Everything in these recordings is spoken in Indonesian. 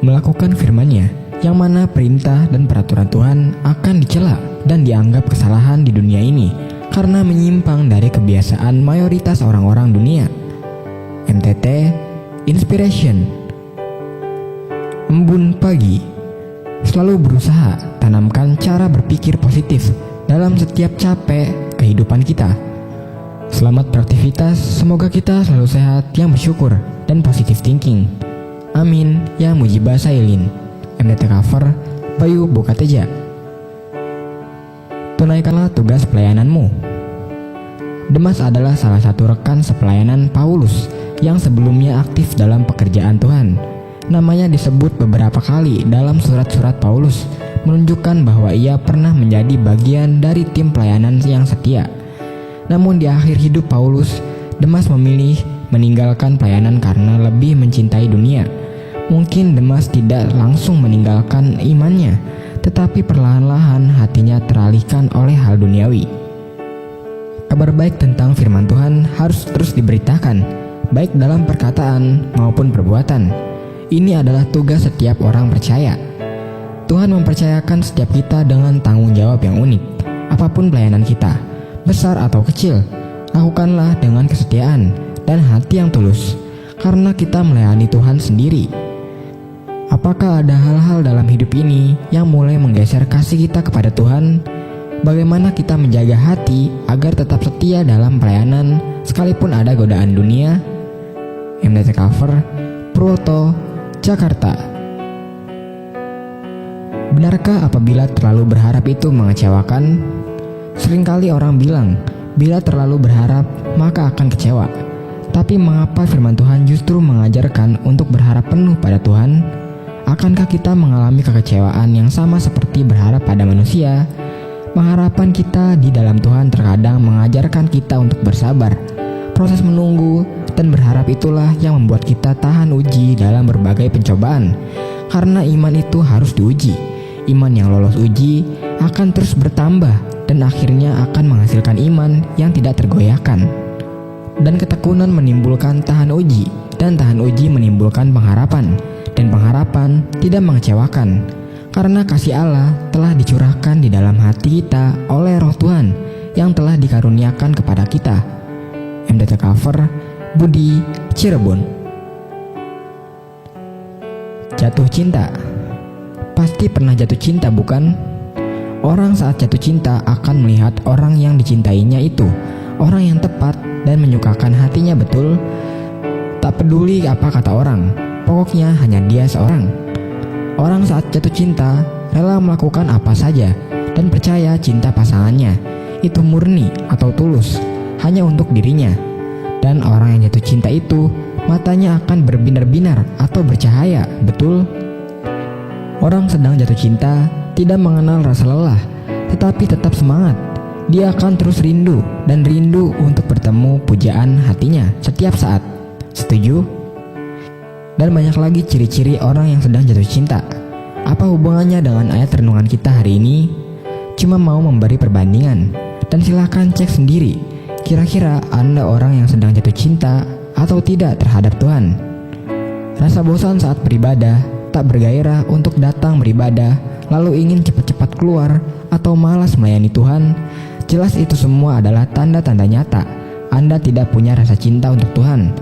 melakukan firman-Nya, yang mana perintah dan peraturan Tuhan akan dicela dan dianggap kesalahan di dunia ini karena menyimpang dari kebiasaan mayoritas orang-orang dunia. MTT Inspiration. Embun pagi. Selalu berusaha tanamkan cara berpikir positif dalam setiap capek kehidupan kita. Selamat beraktivitas, semoga kita selalu sehat, yang bersyukur dan positive thinking. Amin, ya Mujibah Sailin. MDT Cover, Bayu Bokateja. Tunaikanlah tugas pelayananmu. Demas adalah salah satu rekan sepelayanan Paulus yang sebelumnya aktif dalam pekerjaan Tuhan. Namanya disebut beberapa kali dalam surat-surat Paulus, menunjukkan bahwa ia pernah menjadi bagian dari tim pelayanan yang setia. Namun di akhir hidup Paulus, Demas memilih meninggalkan pelayanan karena lebih mencintai dunia. Mungkin Demas tidak langsung meninggalkan imannya, tetapi perlahan-lahan hatinya teralihkan oleh hal duniawi. Kabar baik tentang firman Tuhan harus terus diberitakan, baik dalam perkataan maupun perbuatan. Ini adalah tugas setiap orang percaya. Tuhan mempercayakan setiap kita dengan tanggung jawab yang unik. Apapun pelayanan kita, besar atau kecil, lakukanlah dengan kesetiaan dan hati yang tulus, karena kita melayani Tuhan sendiri. Apakah ada hal-hal dalam hidup ini yang mulai menggeser kasih kita kepada Tuhan? Bagaimana kita menjaga hati agar tetap setia dalam pelayanan sekalipun ada godaan dunia? MDT Cover, Purwoto, Jakarta. Benarkah apabila terlalu berharap itu mengecewakan? Seringkali orang bilang, bila terlalu berharap maka akan kecewa. Tapi mengapa firman Tuhan justru mengajarkan untuk berharap penuh pada Tuhan? Akankah kita mengalami kekecewaan yang sama seperti berharap pada manusia? Pengharapan kita di dalam Tuhan terkadang mengajarkan kita untuk bersabar. Proses menunggu dan berharap itulah yang membuat kita tahan uji dalam berbagai pencobaan. Karena iman itu harus diuji. Iman yang lolos uji akan terus bertambah dan akhirnya akan menghasilkan iman yang tidak tergoyahkan. Dan ketekunan menimbulkan tahan uji, dan tahan uji menimbulkan pengharapan, dan pengharapan tidak mengecewakan. Karena kasih Allah telah dicurahkan di dalam hati kita oleh Roh Tuhan yang telah dikaruniakan kepada kita. MDT Cover, Budi, Cirebon. Jatuh cinta. Pasti pernah jatuh cinta, bukan? Orang saat jatuh cinta akan melihat orang yang dicintainya itu orang yang tepat dan menyukakan hatinya betul. Tak peduli apa kata orang, pokoknya hanya dia seorang. Orang saat jatuh cinta rela melakukan apa saja dan percaya cinta pasangannya itu murni atau tulus hanya untuk dirinya. Dan orang yang jatuh cinta itu matanya akan berbinar-binar atau bercahaya, betul? Orang sedang jatuh cinta tidak mengenal rasa lelah, tetapi tetap semangat. Dia akan terus rindu dan rindu untuk bertemu pujaan hatinya setiap saat. Setuju? Dan banyak lagi ciri-ciri orang yang sedang jatuh cinta. Apa hubungannya dengan ayat renungan kita hari ini? Cuma mau memberi perbandingan. Dan silahkan cek sendiri, kira-kira Anda orang yang sedang jatuh cinta atau tidak terhadap Tuhan. Rasa bosan saat beribadah, tak bergairah untuk datang beribadah, lalu ingin cepat-cepat keluar, atau malas melayani Tuhan, jelas itu semua adalah tanda-tanda nyata Anda tidak punya rasa cinta untuk Tuhan.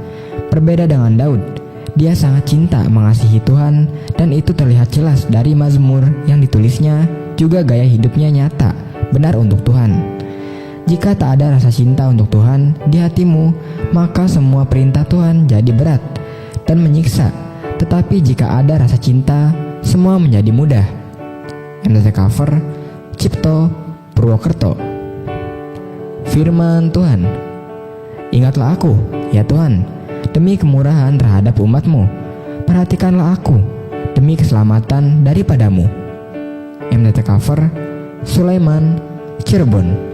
Berbeda dengan Daud, dia sangat cinta mengasihi Tuhan, dan itu terlihat jelas dari mazmur yang ditulisnya, juga gaya hidupnya nyata, benar untuk Tuhan. Jika tak ada rasa cinta untuk Tuhan di hatimu, maka semua perintah Tuhan jadi berat dan menyiksa. Tetapi jika ada rasa cinta, semua menjadi mudah. MDT Cover, Cipto, Purwokerto. Firman Tuhan. Ingatlah aku, ya Tuhan, demi kemurahan terhadap umat-Mu. Perhatikanlah aku, demi keselamatan daripadamu. MDT Cover, Sulaiman, Cirebon.